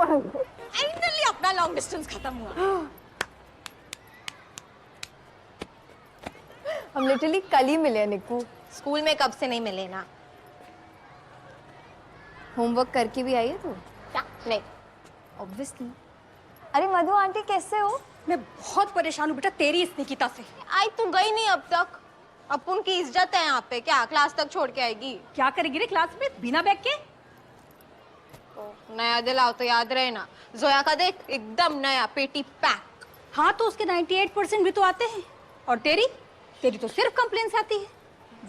Finally अपना long distance खत्म हुआ। हम लिटरली कल ही मिले निक्कू। स्कूल में कब से नहीं मिले ना। होमवर्क करके भी आई है तू? क्या? नहीं। ऑब्वियसली। अरे मधु आंटी कैसे हो? मैं बहुत परेशान हूँ बेटा तेरी इस निकिता से। आई तू गई नहीं अब तक। अपुन की इज्जत है यहाँ पे, क्या क्लास तक छोड़ के आएगी? क्या करेगी रे क्लास में बिना बैग के? तो नया दिलाओ तो याद रहे ना। जोया का देख एकदम नया पेटी पैक। हाँ तो उसके 98% भी तो आते हैं। और तेरी तो सिर्फ कंप्लेंट्स आती है।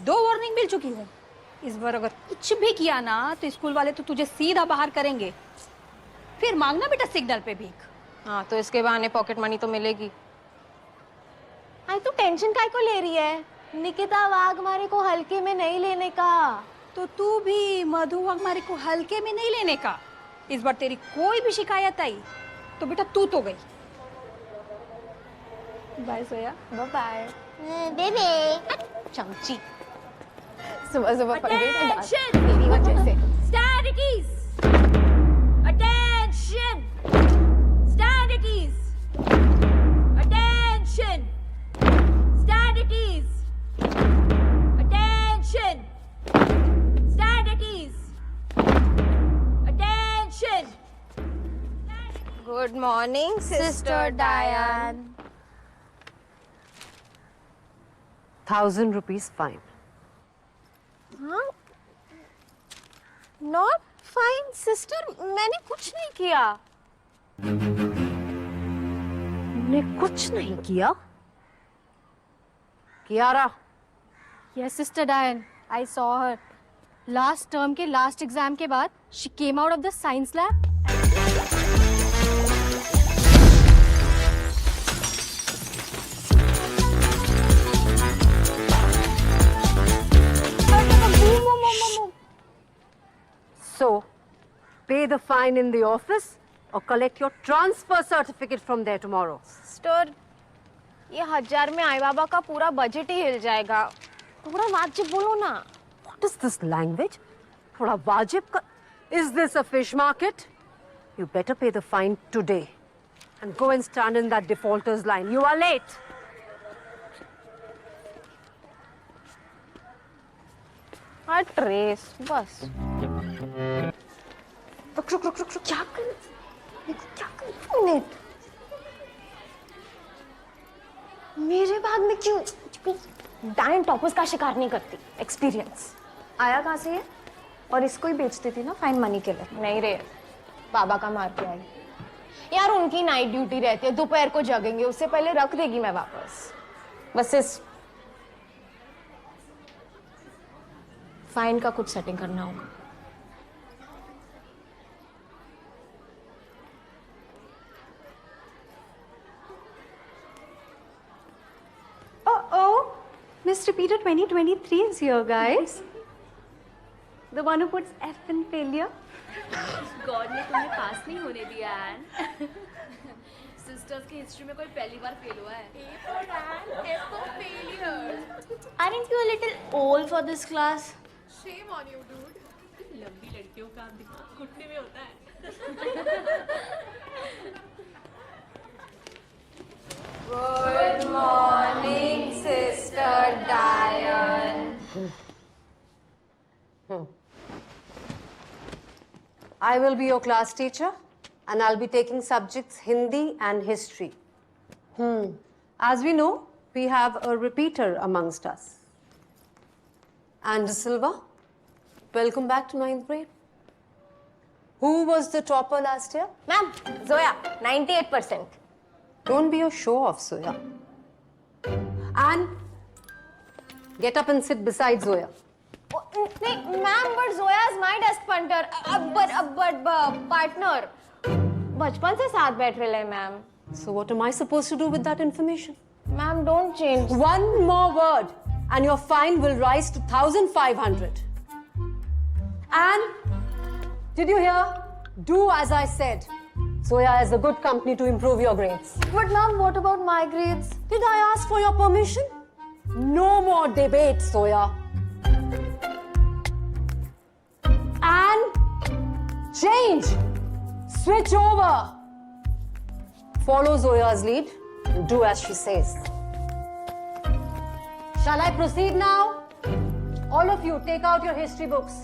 2 वार्निंग मिल चुकी है। इस बार अगर कुछ भी किया ना तो स्कूल वाले तो तुझे सीधा बाहर करेंगे। फिर मांगना बेटा सिग्नल पे भीख। हाँ तो इसके बहाने पॉकेट मनी तो मिलेगी। आई तू टेंशन काय को ले रही है? निकिता वाघमारे को हल्के में नहीं लेने का। तो तू भी मधु वाघमारे को हल्के में नहीं लेने का। इस बार तेरी कोई भी शिकायत आई तो बेटा तू तो गई। बाय सोया। Bye bye. बेबी चमची। सुबह सुबह पढ़ गई तो डांट Attention! मेरी वजह से। Stand at ease. Attention! Stand at ease. Attention! Stand at ease. Attention! Stand at ease. Attention! Good morning sister डायन। 1,000 rupees fine. हाँ? नॉट फाइन सिस्टर, मैंने कुछ नहीं किया। ने कुछ नहीं किया? Kiara, Yes, Sister Diane. I saw her. Last term के last exam के बाद, she came out of the science lab. so pay the fine in the office or collect your transfer certificate from there tomorrow. Sister, ये 1000 में आई बाबा का पूरा budget ही हिल जाएगा। थोड़ा वाजिब बोलो ना। What is this language? थोड़ा वाजिब का? Is this a fish market? You better pay the fine today and go and stand in that defaulters line. You are late. हाँ ट्रेस बस। रुक रुक रुक रुक रुक, क्या कर मिनट। मेरे बैग में क्यों? डायन टॉपर्स का शिकार नहीं करती। एक्सपीरियंस। आया कहाँ से ये? और इसको ही बेचती थी ना फाइन मनी के लिए। नहीं रे, बाबा का मार के आई। यार उनकी नाइट ड्यूटी रहती है, दोपहर को जगेंगे, उससे पहले रख देगी मैं वापस। बस इस फाइन का कुछ सेटिंग करना होगा। Oh, Miss Repeater 2023 is here, guys. The one who puts F in failure. God ने तुम्हें पास नहीं होने दिया एन। सिस्टर्स की हिस्ट्री में कोई पहली बार फेल हुआ है। A for Ann, F for failure. Aren't you a little old for this class? Shame on you, dude. लंबी लड़कियों का दिमाग घुटने में होता है। Good morning, Sister Diane. I will be your class teacher and I'll be taking subjects Hindi and history. As we know, we have a repeater amongst us. And Silva, welcome back to 9th grade. Who was the topper last year? Ma'am, Zoya, 98%. Don't be a show-off, Zoya. And get up and sit beside Zoya. नहीं ma'am, but Zoya is my desk punter, but partner. बचपन से साथ बैठ रहे हैं ma'am. So what am I supposed to do with that information? Ma'am don't change. One more word and your fine will rise to 1,500. And did you hear? Do as I said. Zoya is a good company to improve your grades. But ma'am, what about my grades? Did I ask for your permission? No more debate, Zoya. And change. Switch over. Follow Zoya's lead and do as she says. Shall I proceed now? All of you, take out your history books.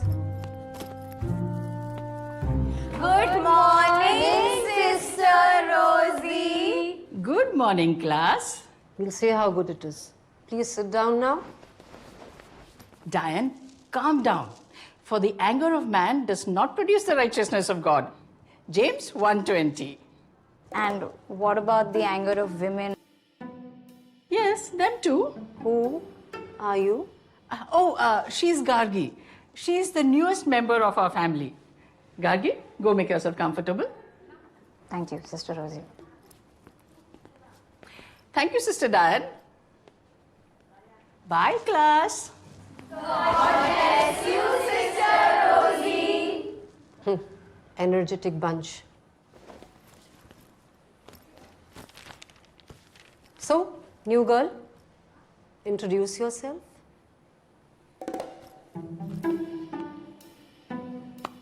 Good morning, Sister Rosie. Good morning, class. We'll see how good it is. Please sit down now. Diane, calm down. For the anger of man does not produce the righteousness of God. James 1:20. And what about the anger of women? Yes, them too. Who are you? She's Gargi. She's the newest member of our family. Gargi, go make yourself comfortable. Thank you, Sister Rosie. Thank you, Sister Diane. Bye, class. Energetic bunch. So, new girl, introduce yourself.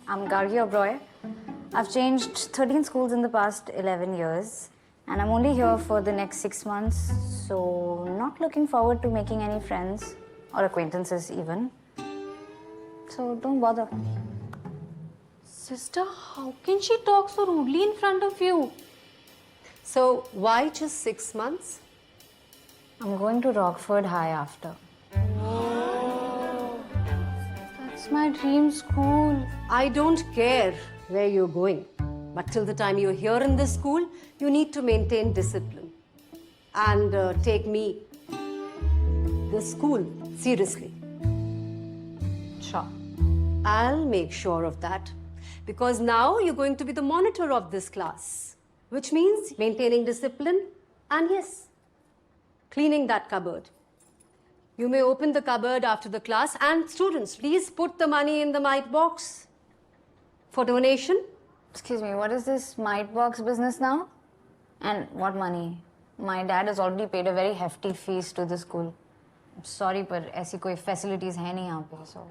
I'm Gargi Oberoi. I've changed 13 schools in the past 11 years, and I'm only here for the next 6 months, so not looking forward to making any friends or acquaintances even. So don't bother. Sister, how can she talk so rudely in front of you? So, why just 6 months? I'm going to Rockford High after. That's my dream school. I don't care where you're going, but till the time you're here in this school, you need to maintain discipline and take me, the school, seriously. Sure. I'll make sure of that because now you're going to be the monitor of this class, which means maintaining discipline and yes, cleaning that cupboard. You may open the cupboard after the class and students, please put the money in the mite box for donation. Excuse me, what is this mite box business now? And what money? My dad has already paid a very hefty fees to the school. I'm sorry, but ऐसी कोई facilities है नहीं यहाँ पे, so.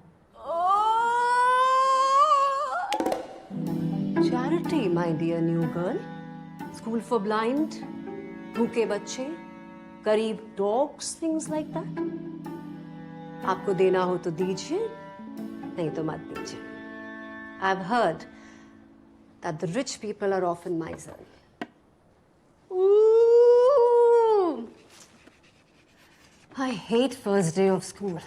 Charity, my dear new girl. School for blind, भूखे बच्चे, गरीब dogs, things like that. आपको देना हो तो दीजिए, नहीं तो मत दीजिए. I've heard that the rich people are often miserly. Ooh. I hate first day of school.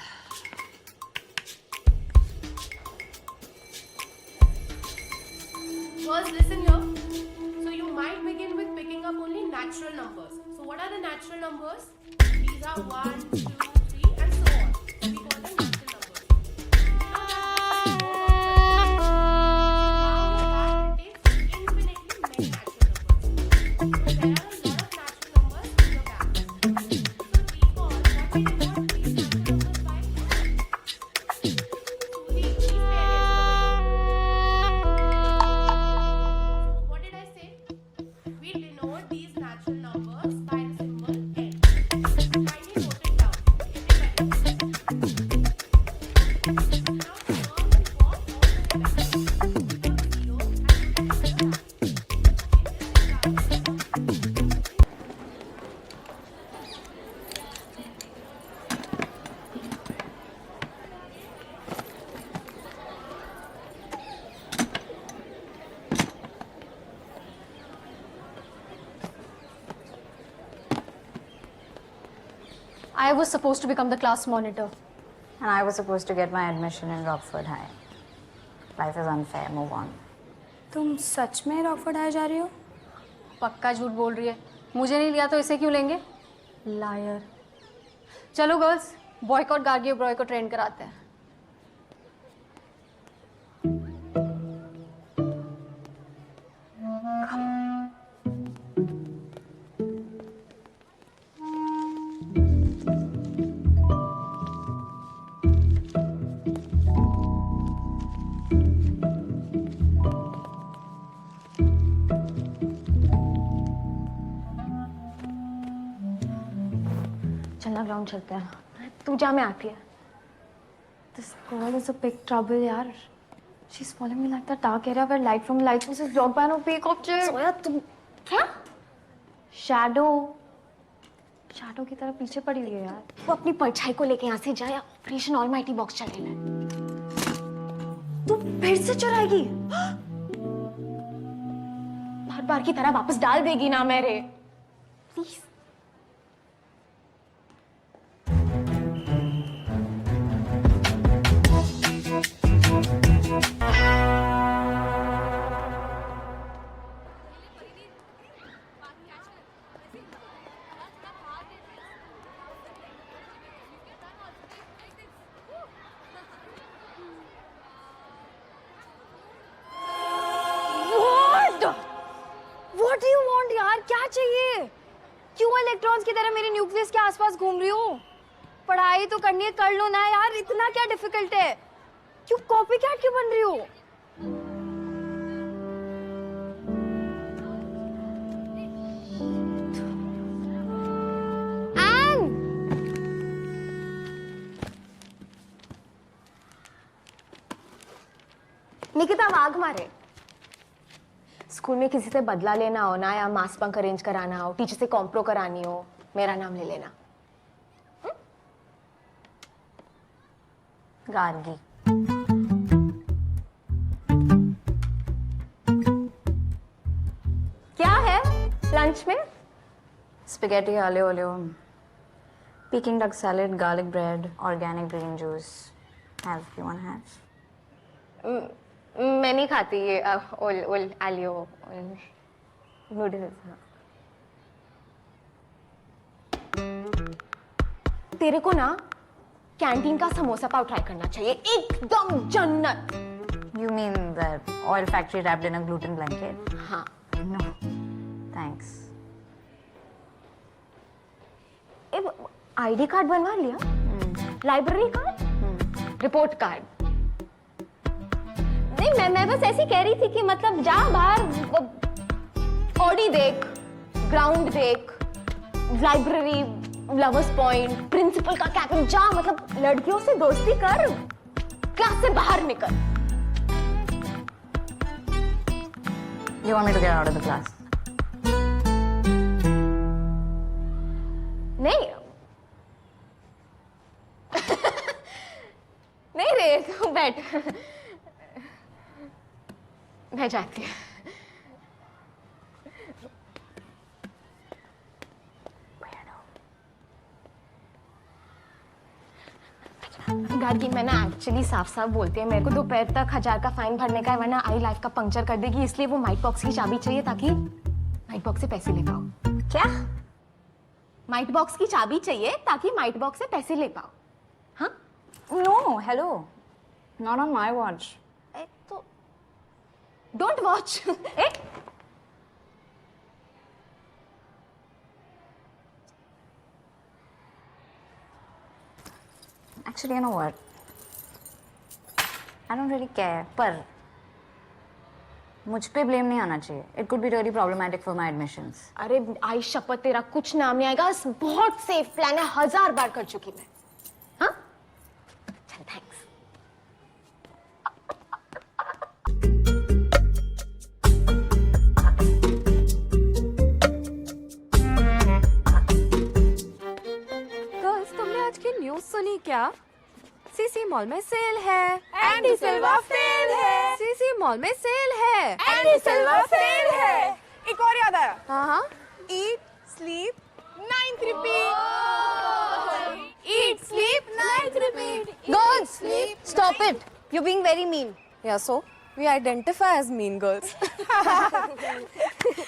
First, listen here. So you might begin with picking up only natural numbers. So what are the natural numbers? These are 1, 2, 3 and so on. So we call them natural numbers. Now it takes infinitely many natural numbers. So there are a lot of natural numbers in your bag. So recall what we got these natural numbers by. Please pay attention. What did I say? We denote these natural numbers by the symbol n. Kindly note it down, everybody. Now turn the box all the way back. Put the zero and put it on the back. I was supposed to become the class monitor. And I was supposed to get my admission in Rockford High. Life is unfair, move on. तुम सच में Rockford high जा रही हो? पक्का झूठ बोल रही है. मुझे नहीं लिया तो इसे क्यों लेंगे? लायर. चलो गर्ल्स, बॉयकॉट गार्गी ओब्रॉय को ट्रेन कराते हैं. चलना ग्राउंड चलते हैं. तू जा, मैं आती है. This girl is a big trouble, यार. She's following me like the dark area where light from light source is blocked by no fake object. सोया तुम क्या? Shadow की तरह पीछे पड़ी हुई है यार. वो अपनी परछाई को लेके यहाँ से जा या ऑपरेशन ऑलमाइटी बॉक्स चले ले. तू फिर से चुराएगी? हर बार की तरह वापस डाल देगी ना मेरे. Please. What do you want यार? क्या चाहिए? क्यों इलेक्ट्रॉन्स की तरह मेरे न्यूक्लियस के आसपास घूम रही हो? पढ़ाई तो करनी है, कर लो ना यार. इतना क्या डिफिकल्ट है? क्यों कॉपी कैट क्यों बन रही हो? निकिता वाघमारे. स्कूल में किसी से बदला लेना हो ना या मास बंक अरेंज कराना हो, टीचर से कॉम्प्रो करानी हो, मेरा नाम ले लेना. गार्गी. क्या है लंच में? Spaghetti aglio olio, Peking duck salad, garlic bread, organic green juice. Have you want to have? मैं नहीं खाती ये ओल आलियो नूडल्स. तेरे को ना कैंटीन का समोसा पाव ट्राई करना चाहिए. एकदम जन्नत. You mean the oil factory wrapped in a gluten blanket? हाँ. No, thanks. आईडी कार्ड बनवा लिया? Library card? Report card? नहीं, मैं बस ऐसी कह रही थी कि मतलब जा बाहर ऑडी देख, ग्राउंड देख, लाइब्रेरी, लवर्स पॉइंट, प्रिंसिपल का कैबिन, जा मतलब लड़कियों से दोस्ती कर, क्लास से बाहर निकल. You want me to get out of the class? नहीं. नहीं रे, तू बैठ. मैं जाती हूँ. गार्गी, मैं ना एक्चुअली साफ साफ बोलती है, मेरे को दोपहर तक 1000 का फाइन भरने का है, वरना आई लाइफ का पंक्चर कर देगी. इसलिए वो माइट बॉक्स की चाबी चाहिए ताकि माइट बॉक्स से पैसे ले पाओ. क्या? माइट बॉक्स की चाबी चाहिए ताकि माइट बॉक्स से पैसे ले पाओ. हाँ? No, hello. Not on my watch. तो don't watch. Actually, you know what? I don't really care. पर मुझ पे ब्लेम नहीं आना चाहिए. It could be really problematic for my admissions. अरे आई शपथ, तेरा कुछ नाम नहीं आएगा. बहुत सेफ प्लान है, 1000 बार कर चुकी मैं. हाँ? चल, थैंक्स. गर्ल्स, तुमने आज की न्यूज़ सुनी क्या? सीसी मॉल में सेल है. एंडी सिल्वा फेल है. सीसी मॉल में सेल है. एंडी सिल्वा फेल है. एक और याद आया. हाँ. Eat, sleep, 9th repeat. Eat, sleep, night repeat. Girls, stop it. You're being very mean. Yeah, so we identify as mean girls.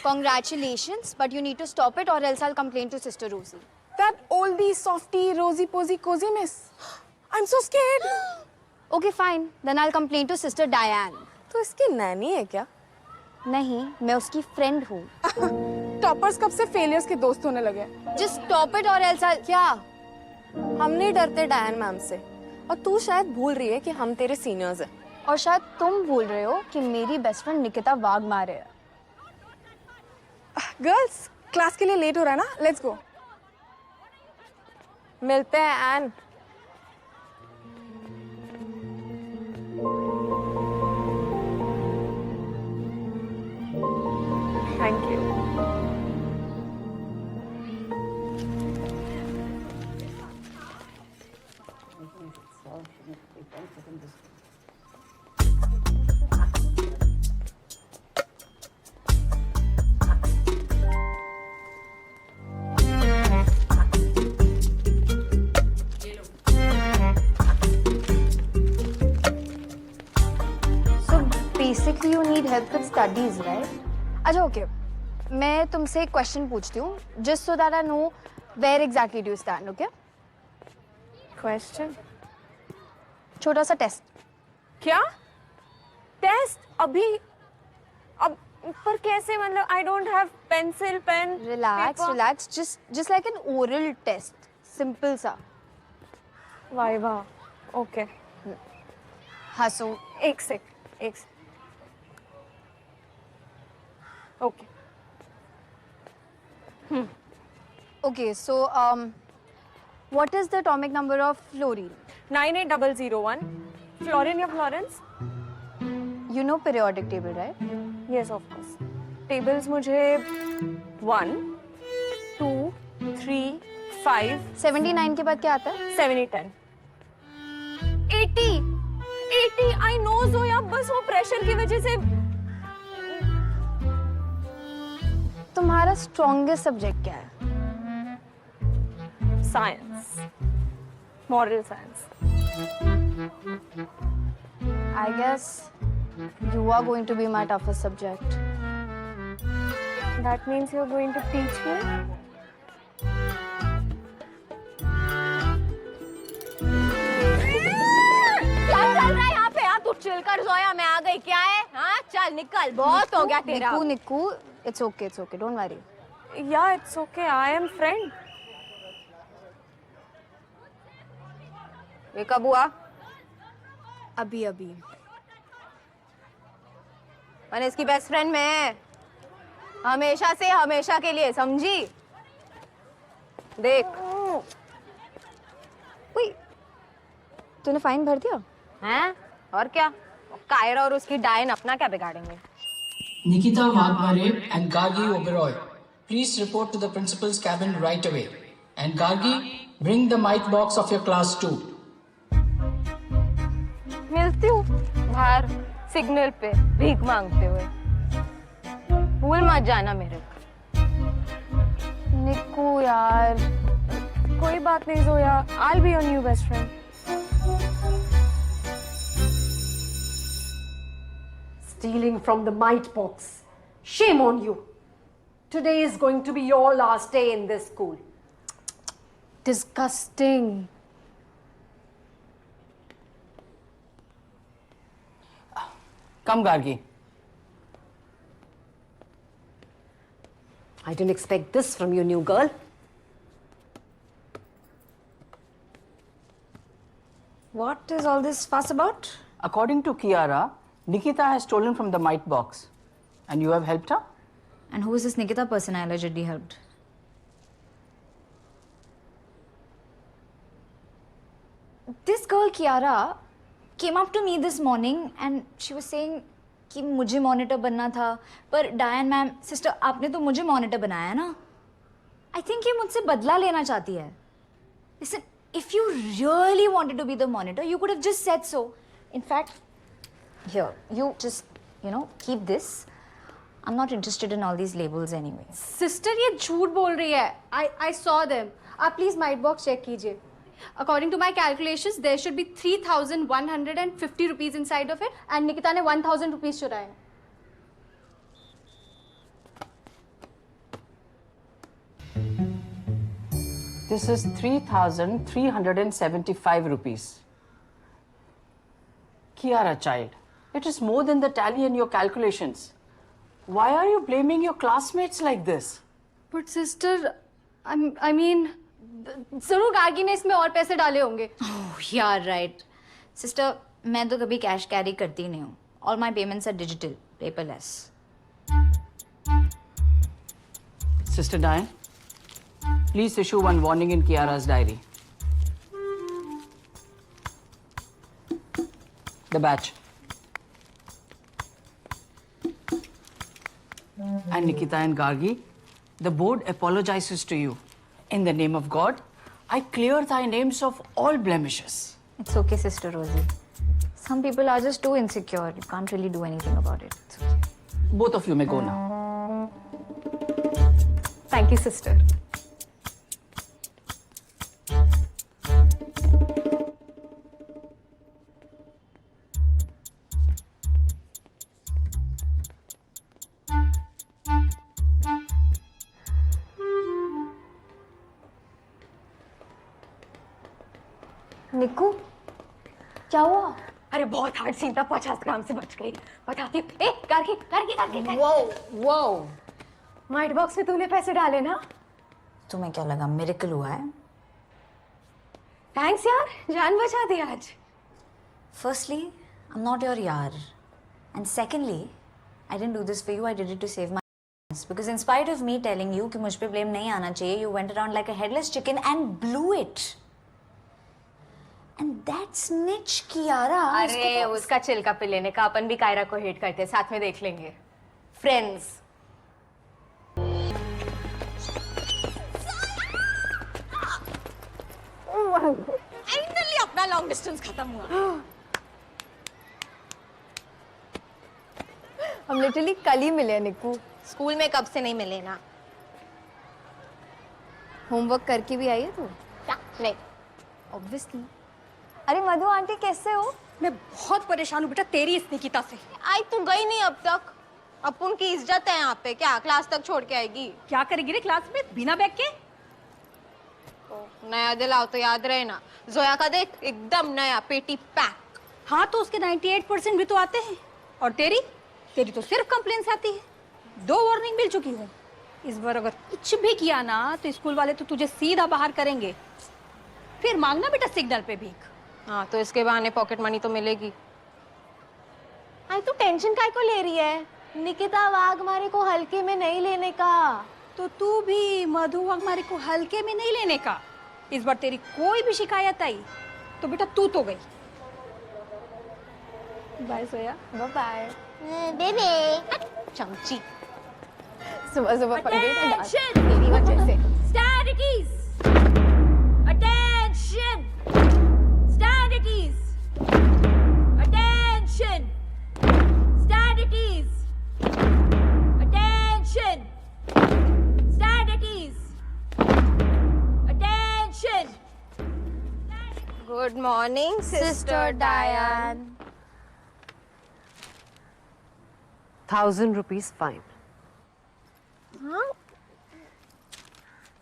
Congratulations, but you need to stop it or else I'll complain to Sister Rosie. That oldie, softie, rosy posy, cozy miss. I'm so scared. Okay, fine. Then I'll complain to Sister Diane. तो इसकी नैनी है क्या? नहीं, मैं उसकी friend हूँ. Toppers कब से फेलियर्स के दोस्त होने लगे? Just stop it or else I'll... क्या? हम नहीं डरते डायन मैम से. और तू शायद भूल रही है कि हम तेरे सीनियर्स हैं. और शायद तुम भूल रहे हो कि मेरी बेस्ट फ्रेंड निकिता वाघमारे है. गर्ल्स, क्लास के लिए लेट हो रहा है ना? Let's go. मिलते हैं एन. basically you need help with studies, right? अच्छा ओके मैं तुमसे एक क्वेश्चन पूछती हूँ just so that I know where exactly do you stand. Okay question छोटा सा टेस्ट. क्या टेस्ट अभी अब पर कैसे मतलब I don't have pencil pen relax just like an oral test simple सा. वाइवा ओके हंसो. एक sec okay Okay, so what is the atomic number of fluorine? 98001 fluorine या Florence. You know periodic table, right? Yes of course. Tables मुझे 1 2 3 5 79 के बाद क्या आता है? 70 10 80 आई नो जोया बस वो प्रेशर की वजह से. तुम्हारा स्ट्रॉन्गेस्ट सब्जेक्ट क्या है? Science moral science. I guess you are going to be my toughest subject. That means you're going to teach me. क्या चल रहा है यहाँ पे? आप तू चिल कर जोया, मैं आ गई. क्या है? हाँ चल निकल, बहुत हो गया तेरा. निक्कू, it's okay, don't worry. Yeah, it's okay. I am friend. ये कब हुआ? अभी मैंने इसकी बेस्ट फ्रेंड में है, हमेशा से हमेशा के लिए, समझी? देख. वही तूने फाइन भर दिया? हैं? और क्या? कायरा और उसकी डायन अपना क्या बिगाड़ेंगे? Nikita Vadmare and Gargi Oberoi, please report to the principal's cabin right away. And Gargi, bring the mic box of your class too. मिलती हूँ बाहर सिग्नल पे भीख मांगते हुए. भूल मत जाना मेरे को. निक्कू यार. कोई बात नहीं Zoya. I'll be your new best friend. Stealing from the mite box. Shame on you. Today is going to be your last day in this school. Disgusting. Come, Gargi. I didn't expect this from you, new girl. What is all this fuss about? According to Kiara, Nikita has stolen from the mite box. And you have helped her? And who is this Nikita person I allegedly helped? This girl Kiara came up to me this morning and she was saying कि मुझे monitor बनना था पर डायन ma'am sister आपने तो मुझे monitor बनाया ना. I think ये मुझसे बदला लेना चाहती है. Listen, if you really wanted to be the monitor, you could have just said so. In fact, here, you just, keep this. I'm not interested in all these labels anyway. Sister ये झूठ बोल रही है. I saw them. आप please might box check कीजिए. According to my calculations, there should be 3,150 rupees inside of it, and Nikita ने 1,000 rupees चुराए. This is 3,375 rupees. Kiara, child, it is more than the tally in your calculations. Why are you blaming your classmates like this? But sister, I mean, जरूर गार्गी ने इसमें और पैसे डाले होंगे. Oh, yeah, right. Sister, मैं तो कभी कैश कैरी करती नहीं हूँ. All my payments are digital, paperless. Sister Diane, please issue one warning in Kiara's diary. The batch. And Nikita and Gargi, the board apologizes to you. In the name of God, I clear thy names of all blemishes. It's okay, Sister Rosie. Some people are just too insecure. You can't really do anything about it. It's okay. Both of you may go now. Thank you, sister. निक्कू क्या हुआ? अरे बहुत hard scene था, 50 ग्राम से बच गई। बताती हूँ। ए करके वो माइट बॉक्स में तूने पैसे डाले ना? तुम्हें क्या लगा मिरेकल हुआ है? थैंक्स यार, जान बचा दी आज। Firstly, I'm not your yaar. And secondly, I didn't do this for you, I did it to save my ass. Because in spite of me telling you कि मुझ पे blame नहीं आना चाहिए, you went around like a headless chicken and blew it. And that snitch Kiara. अरे उसका चिल्का पे लेने का, अपन भी कायरा को हेट करते हैं, साथ में देख लेंगे। फ्रेंड्स। फाइनली अपना लॉन्ग डिस्टेंस खत्म हुआ। हम लिटरली कल ही मिले निक्कू। स्कूल में कब से नहीं मिले ना? होमवर्क करके भी आई है तू? नहीं। ऑब्वियसली। अरे मधु आंटी कैसे हो? मैं बहुत परेशान हूँ बेटा तेरी इस निकिता से। आई तू गई नहीं अब तक। अपुन की इज्जत है यहाँ पे, क्या क्लास तक छोड़ के आएगी? क्या करेगी रे क्लास में बिना बैग के? नया दिलाओ तो याद रहे ना। जोया का देख एकदम नया, पेटी पैक। हाँ तो उसके 98% भी तो आते हैं। और तेरी तो सिर्फ कंप्लेंट्स आती है। 2 वार्निंग मिल चुकी है। इस बार अगर कुछ भी किया ना तो स्कूल वाले तो तुझे सीधा बाहर करेंगे। फिर मांगना बेटा सिग्नल पे भीख। हाँ तो इसके बहाने पॉकेट मनी तो मिलेगी। आई तू टेंशन काय को ले रही है? निकिता वाघमारे को हल्के में नहीं लेने का। तो तू भी मधु वाघमारे को हल्के में नहीं लेने का। इस बार तेरी कोई भी शिकायत आई तो बेटा तू तो गई। बाय सोया। Bye bye. बेबे चमची। सुबह सुबह पड़ गई ना डांस। तेरी वजह से। Stand at ease. Attention. Stand at ease. Attention. Stand at ease. Attention. Stand at ease. Attention. Good morning sister डायन। 1,000 rupees fine. हाँ?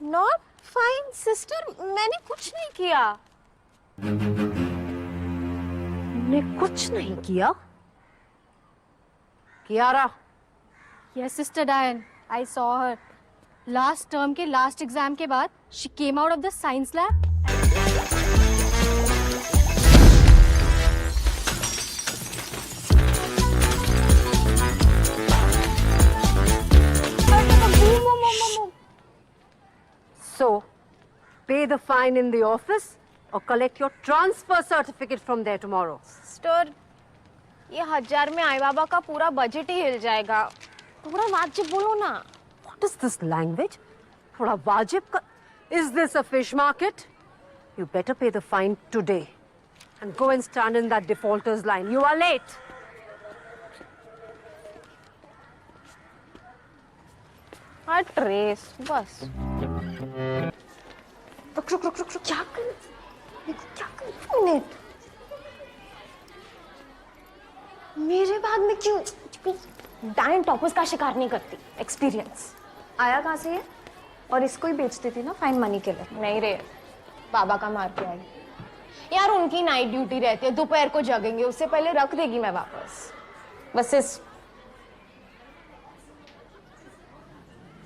नॉट फाइन सिस्टर, मैंने कुछ नहीं किया। ने कुछ नहीं किया? Kiara. Yes, Sister Diane. I saw her. Last term के last exam के बाद, she came out of the science lab. So, pay the fine in the office or collect your transfer certificate from there tomorrow. Sister, ये 1000 में आई बाबा का पूरा budget ही हिल जाएगा। थोड़ा वाजिब बोलो ना। What is this language? थोड़ा वाजिब का... Is this a fish market? You better pay the fine today and go and stand in that defaulters line. You are late. हाँ ट्रेस बस। रुक रुक रुक रुक रुक, क्या कर? क्या कर? मिनट। मेरे बैग में क्यों? डायन टॉपर्स का शिकार नहीं करती। एक्सपीरियंस। आया कहाँ से ये? और इसको ही बेच देती ना फाइन मनी के लिए। नहीं रे, बाबा का मार के आई। यार उनकी नाइट ड्यूटी रहती है, दोपहर को जगेंगे, उससे पहले रख देगी मैं वापस। बस इस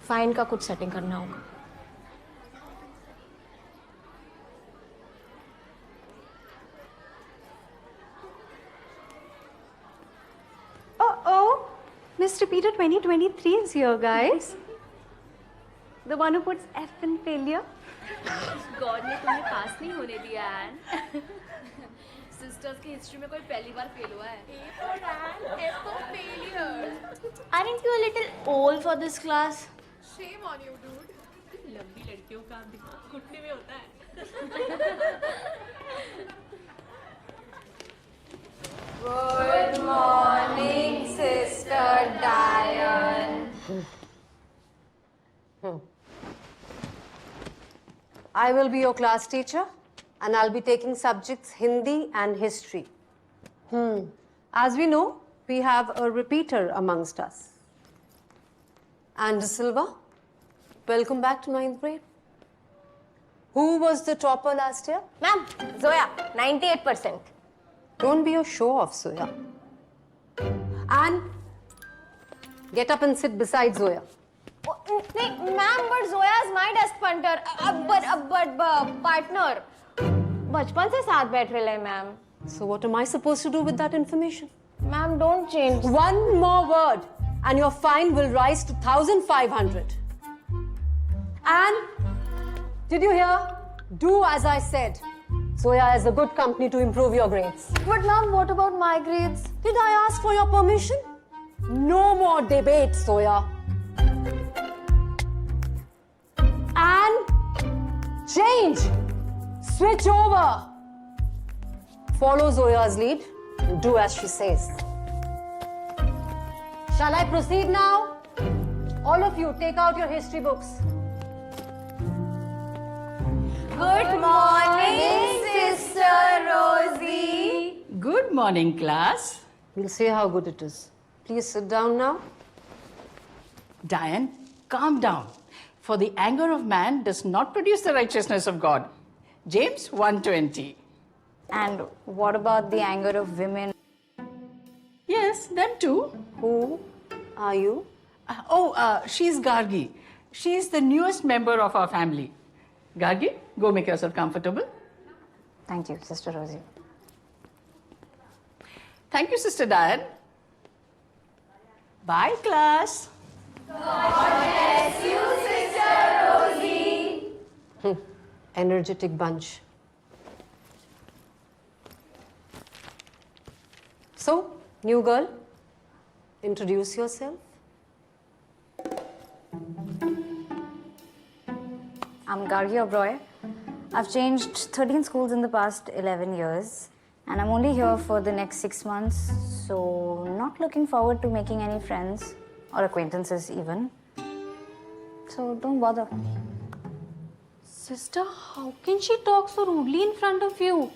फाइन का कुछ सेटिंग करना होगा। Oh, Mr. Peter 2023 is here, guys. The one who puts F in failure. God ने तुम्हें पास नहीं होने दिया एन। सिस्टर्स की हिस्ट्री में कोई पहली बार फेल हुआ है। Aren't you a little old for this class? Shame on you, dude. लंबी लड़कियों का दिमाग घुटने में होता है। Good morning, Sister Diane. I will be your class teacher and I'll be taking subjects Hindi and history. As we know, we have a repeater amongst us. And Silva, welcome back to 9th grade. Who was the topper last year? Ma'am, Zoya, 98%. Don't be a show-off, Zoya. And get up and sit beside Zoya. नहीं, ma'am, but Zoya is my desk punter, but partner. बचपन से साथ बैठ रहे हैं, ma'am. So what am I supposed to do with that information? Ma'am, don't change. One more word and your fine will rise to 1,500. And did you hear? Do as I said. Zoya is a good company to improve your grades. But ma'am, what about my grades? Did I ask for your permission? No more debate, Zoya. And change. Switch over. Follow Zoya's lead and do as she says. Shall I proceed now? All of you, take out your history books. Good morning, Sister Rosie. Good morning, class. We'll see how good it is. Please sit down now. Diane, calm down. For the anger of man does not produce the righteousness of God. James 1:20. And what about the anger of women? Yes, them too. Who are you? She's Gargi. She's the newest member of our family. Gargi, go make yourself comfortable. Thank you, Sister Rosie. Thank you, Sister Diane. Bye, class. Energetic bunch. So, new girl, introduce yourself. I'm Gargi Oberoi. I've changed 13 schools in the past 11 years, and I'm only here for the next 6 months, so not looking forward to making any friends or acquaintances even. So don't bother. Sister, how can she talk so rudely in front of you?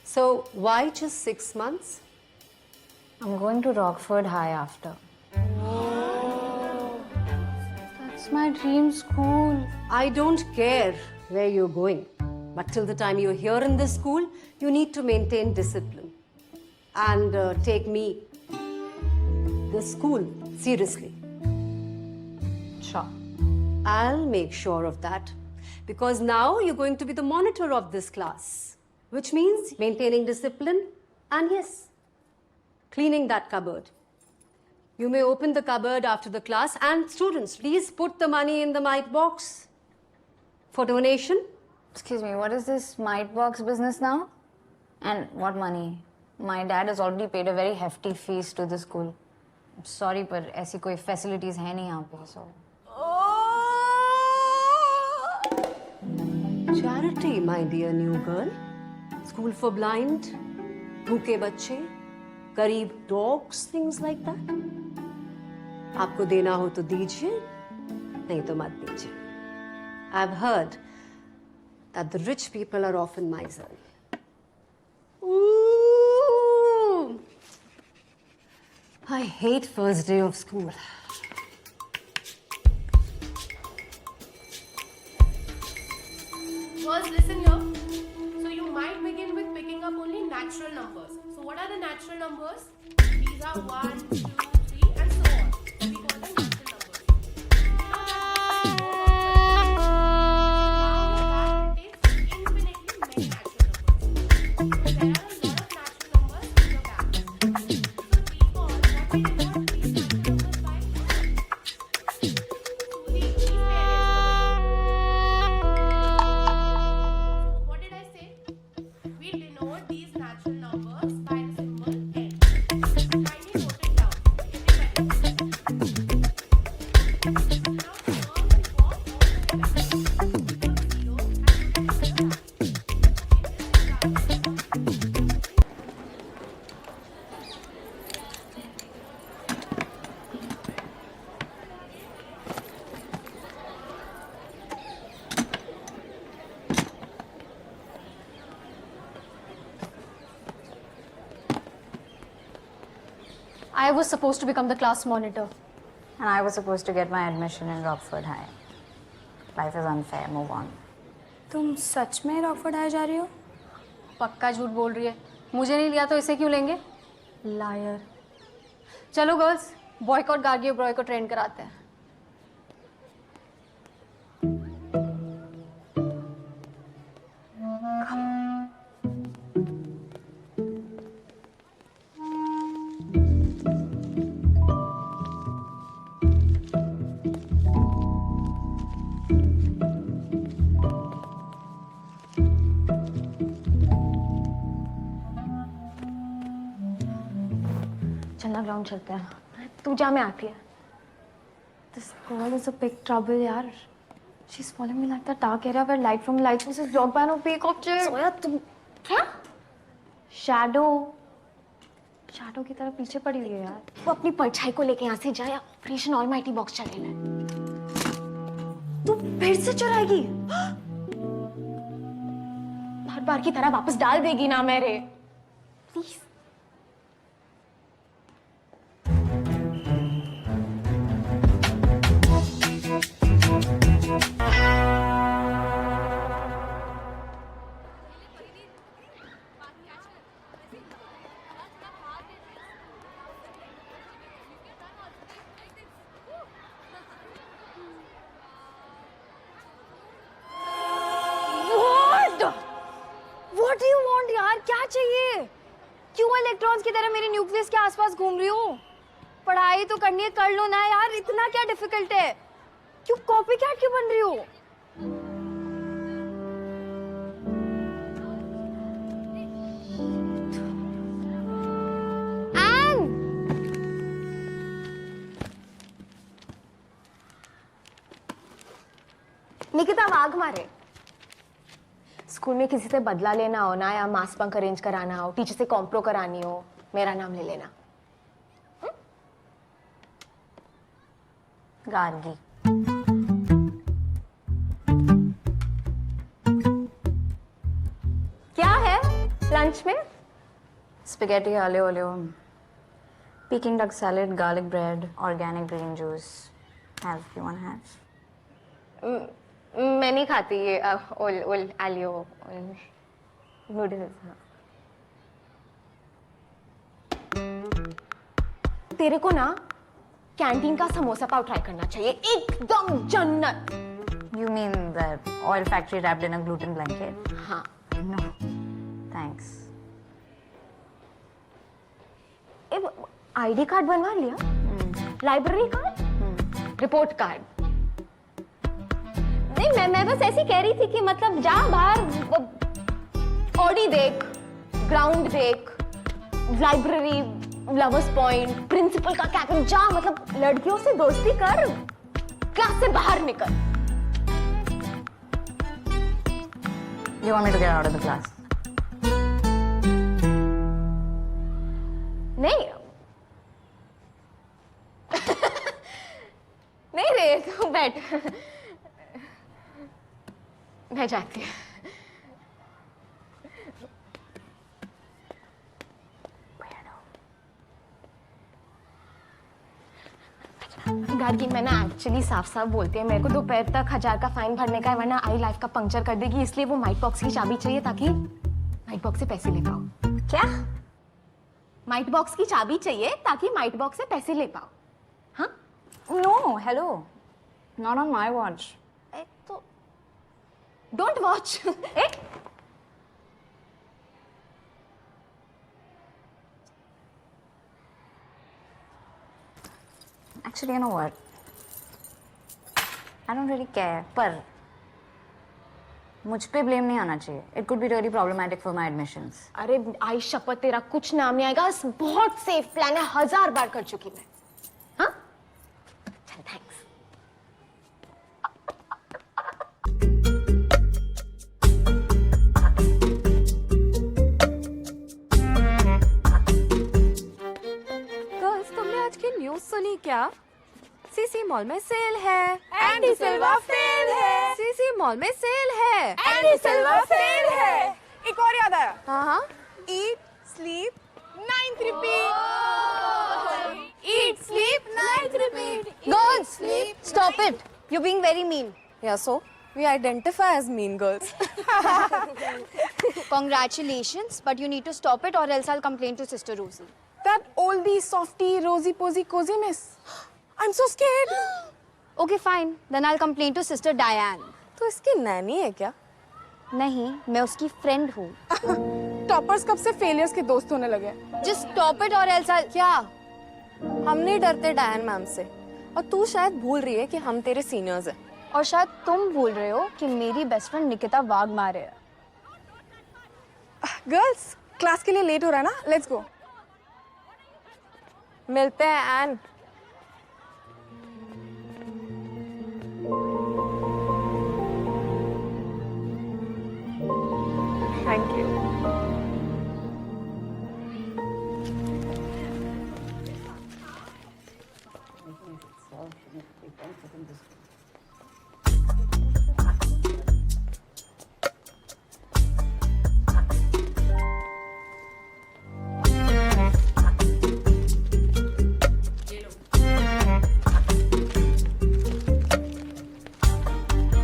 So, why just 6 months? I'm going to Rockford High after. That's my dream school. I don't care where you're going, but till the time you're here in this school, you need to maintain discipline and take me, the school, seriously. Sure. I'll make sure of that because now you're going to be the monitor of this class, which means maintaining discipline and yes, cleaning that cupboard. You may open the cupboard after the class and students, please put the money in the mite box for donation. Excuse me, what is this mite box business now? And what money? My dad has already paid a very hefty fees to the school. I'm sorry, but ऐसी कोई facilities है नहीं यहाँ पे, so. Charity, my dear new girl. School for blind, भूखे बच्चे, गरीब dogs, things like that. आपको देना हो तो दीजिए, नहीं तो मत दीजिए. I've heard that the rich people are often miserly. Ooh. I hate first day of school. First, listen here. So you might begin with picking up only natural numbers. So what are the natural numbers? These are 1, 2, 3 and so on. We call them natural numbers. Now it takes infinitely many natural numbers. There are a lot of natural numbers in your bag. So recall what we denote these natural numbers by. So these parents. What did I say? We denote these natural numbers by the symbol n. Kindly note it down. Everybody. Now turn and walk all the way back. From 0 and put your I was supposed to become the class monitor. And I was supposed to get my admission in Rockford High. Life is unfair, move on. तुम सच में Rockford high जा रही हो? पक्का झूठ बोल रही है। मुझे नहीं लिया तो इसे क्यों लेंगे? लायर। चलो गर्ल्स, बॉयकॉट गार्गी ओबरॉय को ट्रेन कराते हैं। चलना ग्राउंड चलते हैं। तू जा, मैं आती है। This girl is a big trouble, यार. She's following me like that dark area where light from light source is blocked by no fake object. सोया तुम क्या? Shadow. Shadow की तरह पीछे पड़ी हुई है यार. वो अपनी परछाई को लेके यहाँ से जाए, ऑपरेशन ऑलमाइटी बॉक्स चलेगा। तू फिर से चुराएगी? हर बार की तरह वापस डाल देगी ना मेरे? Please. What do you want यार? क्या चाहिए? क्यों इलेक्ट्रॉन्स की तरह मेरे न्यूक्लियस के आसपास घूम रही हो? पढ़ाई तो करनी है, कर लो ना यार. इतना क्या डिफिकल्ट है? क्यों कॉपीकैट क्यों बन रही हो? निकिता वाघ मारे। स्कूल में किसी से बदला लेना हो ना, या मास बंक अरेंज कराना हो, टीचर से कॉम्प्रो करानी हो, मेरा नाम ले लेना। गार्गी। क्या है लंच में? Spaghetti aglio olio, Peking duck salad, garlic bread, organic green juice. Have you want to have? मैं नहीं खाती ये ओल आलियो नूडल्स। तेरे को ना कैंटीन का समोसा पाव ट्राई करना चाहिए, एकदम जन्नत। You mean the oil factory wrapped in a gluten blanket? हाँ। No, thanks. आईडी कार्ड बनवा लिया? Library card? Report card? नहीं, मैं बस ऐसी कह रही थी कि मतलब जा बाहर, ऑडी देख, ग्राउंड देख, लाइब्रेरी, लवर्स पॉइंट, प्रिंसिपल का कैबिन, जा मतलब लड़कियों से दोस्ती कर, क्लास से बाहर निकल। You want me to get out of the class? नहीं नहीं रे, तू बैठ, मैं जाती हूँ। गार्गी, मैं ना एक्चुअली साफ साफ बोलती है, मेरे को दोपहर तक 1000 का फाइन भरने का है, वरना आई लाइफ का पंक्चर कर देगी, इसलिए वो माइट बॉक्स की चाबी चाहिए ताकि माइट बॉक्स से पैसे ले पाओ। क्या? माइट बॉक्स की चाबी चाहिए ताकि माइट बॉक्स से पैसे ले पाओ। हाँ? No, hello. Not on my watch. तो don't watch. Actually, you know what? I don't really care. पर मुझ पे ब्लेम नहीं आना चाहिए. It could be really problematic for my admissions. अरे आई शपथ, तेरा कुछ नाम नहीं आएगा, बहुत सेफ प्लान है, 1000 बार कर चुकी मैं। हाँ? चल, थैंक्स। गर्ल्स, तुमने आज की न्यूज़ सुनी क्या? सीसी मॉल में सेल है, एंडी सिल्वा फेल है। सीसी मॉल में सेल है, एंडी सिल्वा फेल है। एक और याद आया। हाँ, Eat, sleep, 9th repeat. eat, sleep, 9th repeat. Girls, stop it. You're being very mean. Yeah, so We identify as mean girls. Congratulations, but you need to stop it or else I'll complain to Sister Rosie. That oldie, softie, rosy posy, cozy miss. I'm so scared. Okay, fine. Then I'll complain to Sister Diane. तो इसकी नैनी है क्या? नहीं, मैं उसकी friend हूँ. Toppers कब से फेलियर्स के दोस्त होने लगे? Just stop it or else I'll... क्या? हम नहीं डरते डायन मैम से. और तू शायद भूल रही है कि हम तेरे सीनियर्स हैं. और शायद तुम भूल रहे हो कि मेरी बेस्ट फ्रेंड निकिता वाघमारे है. गर्ल्स, क्लास के लिए लेट हो रहा है ना? Let's go. मिलते हैं एन. Thank you.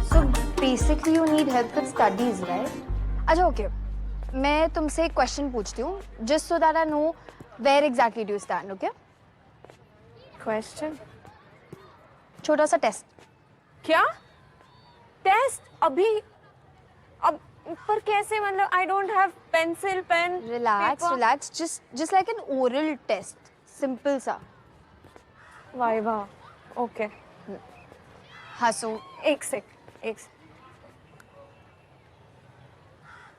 So basically you need help with studies, right? अच्छा ओके, मैं तुमसे एक क्वेश्चन पूछती हूँ, just so that I know where exactly do you stand, okay? Question? छोटा सा टेस्ट. क्या? टेस्ट? अभी? अब पर कैसे? मतलब I don't have pencil, pen, Relax, paper. relax. Just like an oral test. Simple सा. वाइवा. ओके. हंसो. एक sec.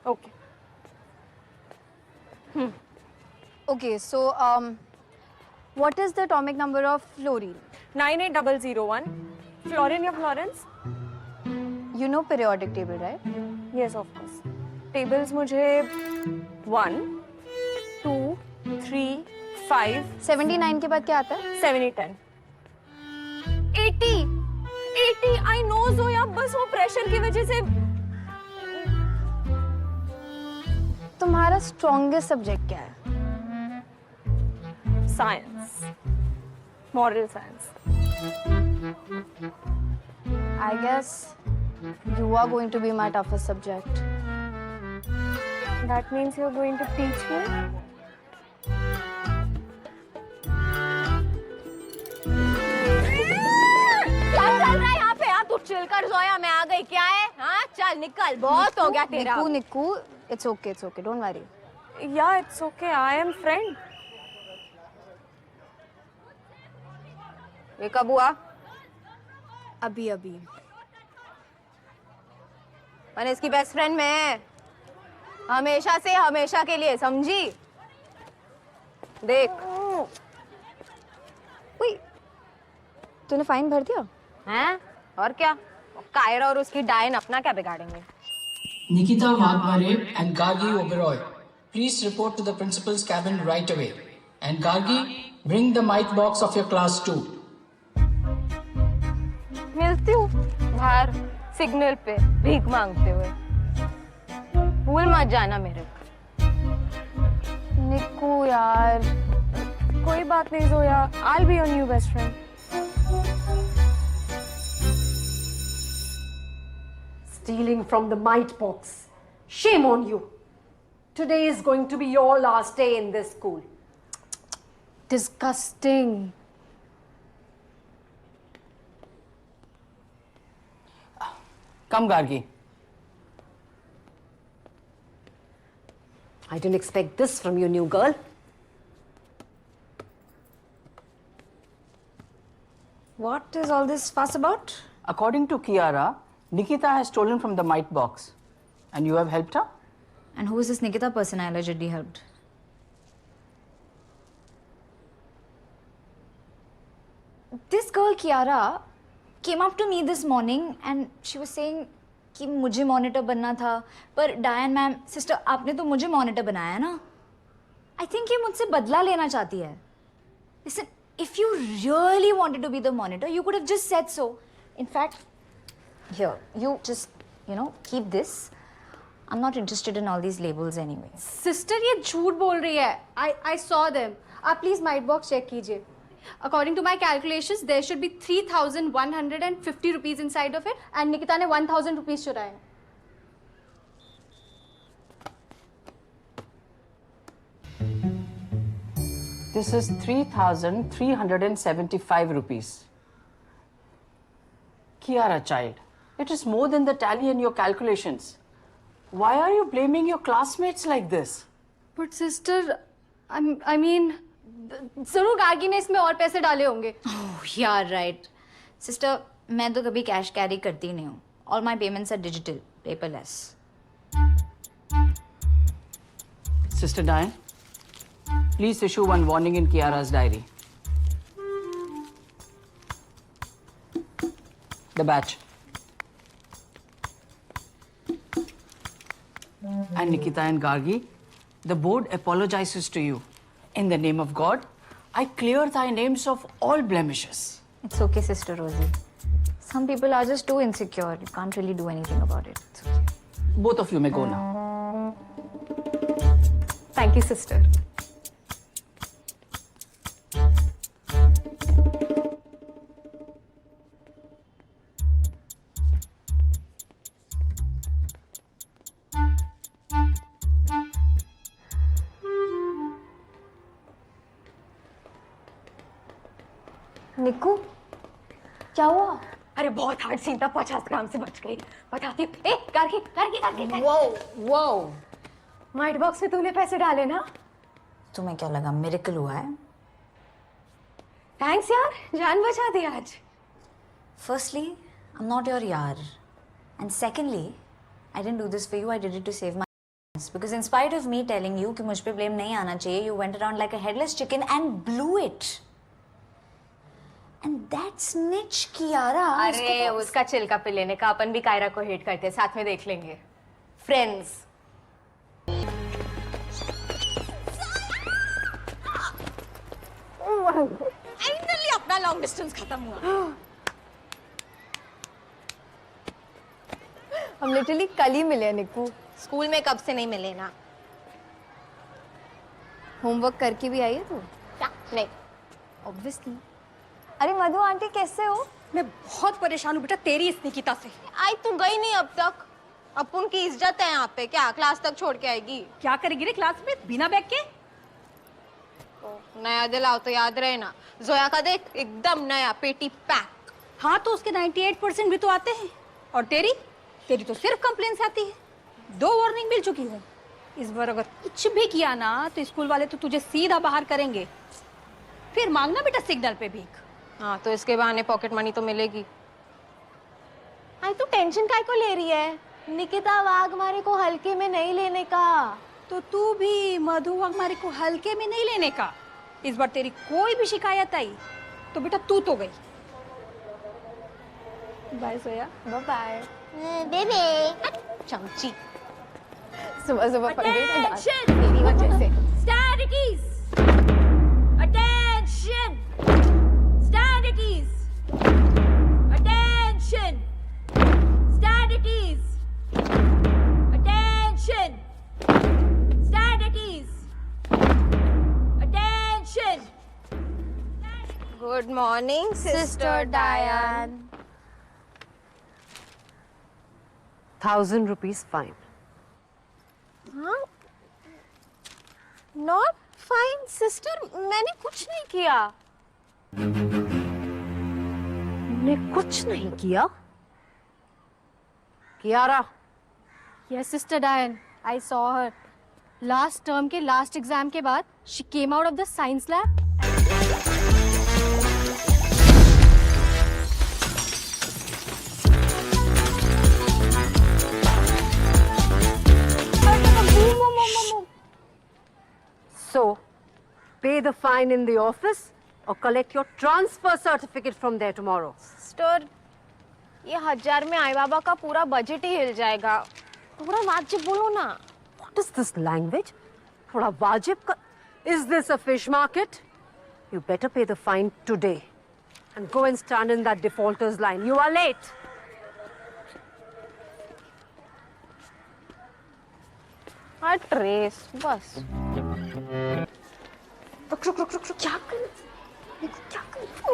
Okay. Okay, so what is the atomic number of fluorine? 98001. Florine या Florence? You know periodic table, right? Yes, of course. Tables मुझे 1, 2, 3, 5, 79 के बाद क्या आता है? 7, 10. 80. I know Zoya, बस वो प्रेशर की वजह से. तुम्हारा स्ट्रॉन्गेस्ट सब्जेक्ट क्या है? Science. Moral science. I guess you are going to be my toughest subject. That means you're going to teach me? क्या चल रहा है यहाँ पे? तू चिल कर जोया, मैं आ गई. क्या है? हाँ चल निकल, बहुत हो गया तेरा. निकू, it's okay, don't worry. Yeah, it's okay. I am friend. ये कब हुआ? अभी. मैंने इसकी बेस्ट फ्रेंड में हमेशा से हमेशा के लिए, समझी? देख. तूने फाइन भर दिया? हैं? और क्या? कायरा और उसकी डायन अपना क्या बिगाड़ेंगे? Nikita Vaghmare and Gargi Oberoi, please report to the principal's cabin right away. And Gargi, bring the mic box of your class too. मिलती हूँ बाहर सिग्नल पे भीख मांगते हुए. भूल मत जाना मेरे को. निकू यार. कोई बात नहीं Zoya. I'll be your new best friend. Stealing from the mite box. Shame on you. Today is going to be your last day in this school. Disgusting. Come, Gargi. I didn't expect this from you, new girl. What is all this fuss about? According to Kiara, Nikita has stolen from the mite box. And you have helped her? And who is this Nikita person I allegedly helped? This girl, Kiara, came up to me this morning and she was saying कि मुझे monitor बनना था, पर Diane ma'am, sister, आपने तो मुझे monitor बनाया ना? I think ये मुझसे बदला लेना चाहती है. Listen, if you really wanted to be the monitor, you could have just said so. In fact, here, you just, keep this. I'm not interested in all these labels anyway. Sister ये झूठ बोल रही है. I saw them. आप please might box check कीजिए. According to my calculations, there should be 3,150 rupees inside of it, and Nikita ने 1,000 rupees चुराए. This is 3,375 rupees. Kiara, child, it is more than the tally in your calculations. Why are you blaming your classmates like this? But sister, I mean, जरूर गार्गी ने इसमें और पैसे डाले होंगे. Oh, yeah, right. Sister, मैं तो कभी कैश कैरी करती नहीं हूँ. All my payments are digital, paperless. Sister Diane, please issue one warning in Kiara's diary. The batch. And Nikita and Gargi, the board apologizes to you. In the name of God, I clear thy names of all blemishes. It's okay, Sister Rosie. Some people are just too insecure. You can't really do anything about it. It's okay. Both of you may go now. Thank you, sister. निक्कू, क्या हुआ? अरे बहुत hard scene था, 50 ग्राम से बच गई. बताती हूँ. ए, गार्गी. वो माइट बॉक्स में तूने पैसे डाले ना? तुम्हें क्या लगा मिरेकल हुआ है? थैंक्स यार, जान बचा दी आज. Firstly, I'm not your yaar. And secondly, I didn't do this for you. I did it to save my ass. Because in spite of me telling you कि मुझ पे blame नहीं आना चाहिए, you went around like a headless chicken and blew it. And that snitch Kiara. अरे उसका चिल्का पे लेने का, अपन भी कायरा को हेट करते हैं, साथ में देख लेंगे. फ्रेंड्स. फाइनली अपना लॉन्ग डिस्टेंस खत्म हुआ. हम लिटरली कल ही मिले निक्कू. स्कूल में कब से नहीं मिले ना? होमवर्क करके भी आई है तू? क्या? नहीं. ऑब्वियसली. अरे मधु आंटी कैसे हो? मैं बहुत परेशान हूँ बेटा तेरी इस निकिता से. आई तू गई नहीं अब तक. अपन की इज्जत है यहाँ पे. क्या क्लास तक छोड़ के आएगी? क्या करेगी रे क्लास में बिना बैग के? नया दिलाओ तो याद रहे ना. जोया का देख, एकदम नया, पेटी पैक. हाँ तो उसके 98% भी तो आते हैं. और तेरी तो सिर्फ कंप्लेंट्स आती है. 2 वार्निंग मिल चुकी है. इस बार अगर कुछ भी किया ना तो स्कूल वाले तो तुझे सीधा बाहर करेंगे. फिर मांगना बेटा सिग्नल पे भीख. हाँ तो इसके बहाने पॉकेट मनी तो मिलेगी. आई तू टेंशन काय को ले रही है? निकिता वाघमारे को हल्के में नहीं लेने का. तो तू भी मधु हमारे को हल्के में नहीं लेने का. इस बार तेरी कोई भी शिकायत आई तो बेटा तू तो गई. बाय सोया. Bye bye. बेबे चमची. सुबह सुबह पकड़ गई ना डांस. तेरी वजह से. Stand at ease. Attention. Stand at ease. Attention. Stand at ease. Attention. Stand at ease. Attention. Good morning sister डायन. 1,000 rupees fine. हाँ? नॉट फाइन सिस्टर, मैंने कुछ नहीं किया. ने कुछ नहीं किया? Kiara. Yes, Sister Diane. I saw her. Last term के last exam के बाद she came out of the science lab. So, pay the fine in the office or collect your transfer certificate from there tomorrow. Sister, ये 1000 में आई बाबा का पूरा budget ही हिल जाएगा. थोड़ा वाजिब बोलो ना. What is this language? Thoda wajib ka... Is this a fish market? You better pay the fine today and go and stand in that defaulters line. You are late. हाँ ट्रेस बस. रुक क्या कर?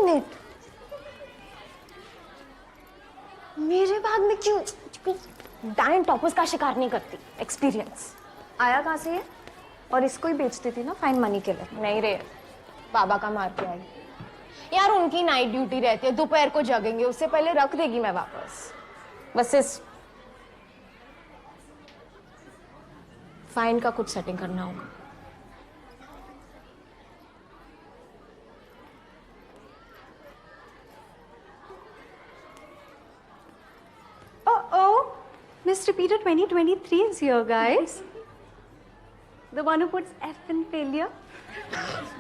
मिनट, मेरे बाद में क्यों डायन टॉपर्स का शिकार नहीं करती? एक्सपीरियंस आया कहाँ से ये? और इसको ही बेच देती ना फाइन मनी के लिए। नहीं रे, बाबा का मार के आई यार। उनकी नाइट ड्यूटी रहती है, दोपहर को जगेंगे, उससे पहले रख देगी मैं वापस। बस इस फाइन का कुछ सेटिंग करना होगा। Oh, Miss Repeater 2023 is here, guys. The one who puts F in failure.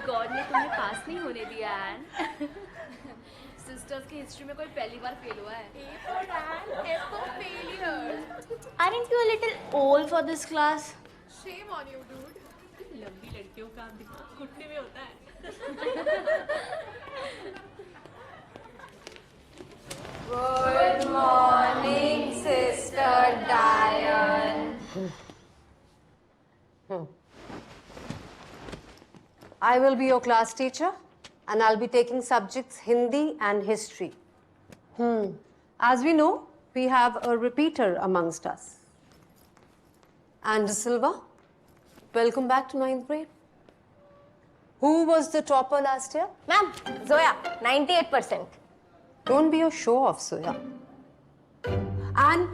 God ने तुम्हें पास नहीं होने दिया एन। सिस्टर्स की हिस्ट्री में कोई पहली बार फेल हुआ है। A for Dan, F for failure. Aren't you a little old for this class? Shame on you, dude. लंबी लड़कियों का दिमाग घुटने में होता है। Good morning, Sister Diane. I will be your class teacher and I'll be taking subjects Hindi and history. As we know, we have a repeater amongst us. And Silva, welcome back to 9th grade. Who was the topper last year? Ma'am, Zoya 98%। Don't be a show-off, Zoya. And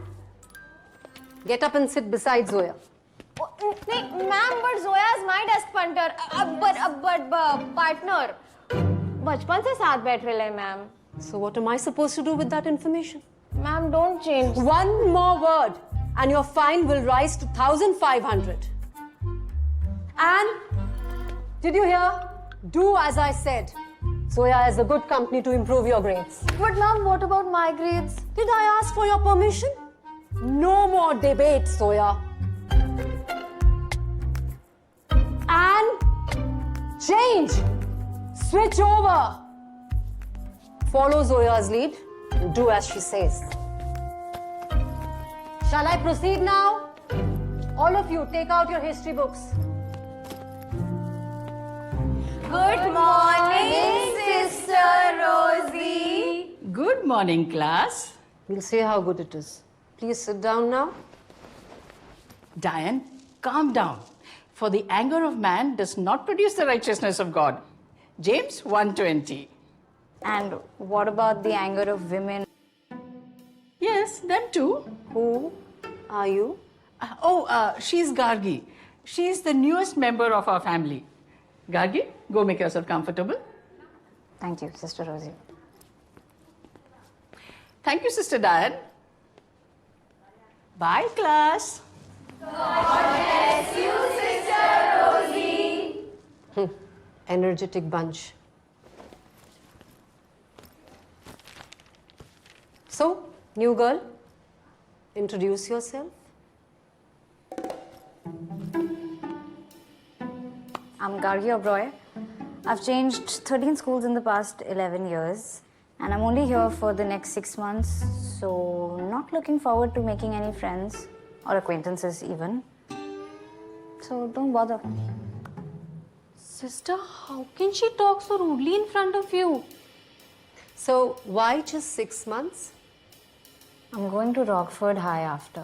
get up and sit beside Zoya. नहीं ma'am, but Zoya is my desk punter, but partner. बचपन से साथ बैठ रहे हैं ma'am. So what am I supposed to do with that information? Ma'am don't change. One more word and your fine will rise to 1,500. And did you hear? Do as I said. Zoya is a good company to improve your grades. But ma'am, what about my grades? Did I ask for your permission? No more debate, Zoya. And change. Switch over. Follow Zoya's lead and do as she says. Shall I proceed now? All of you, take out your history books. Good morning sister रोजी। Good morning, class. We'll see how good it is. Please sit down now. Diane, calm down. For the anger of man does not produce the righteousness of God. James 1:20. And what about the anger of women? Yes, them too. Who are you? She's Gargi. She's the newest member of our family. Gargi, go make yourself comfortable. Thank you, Sister Rosie. Thank you, Sister Diane. Bye, class. Energetic bunch. So, new girl, introduce yourself. I'm Gargi Oberoi. I've changed 13 schools in the past 11 years, and I'm only here for the next 6 months, so not looking forward to making any friends or acquaintances even. So don't bother. Sister, how can she talk so rudely in front of you? So, why just 6 months? I'm going to Rockford High after.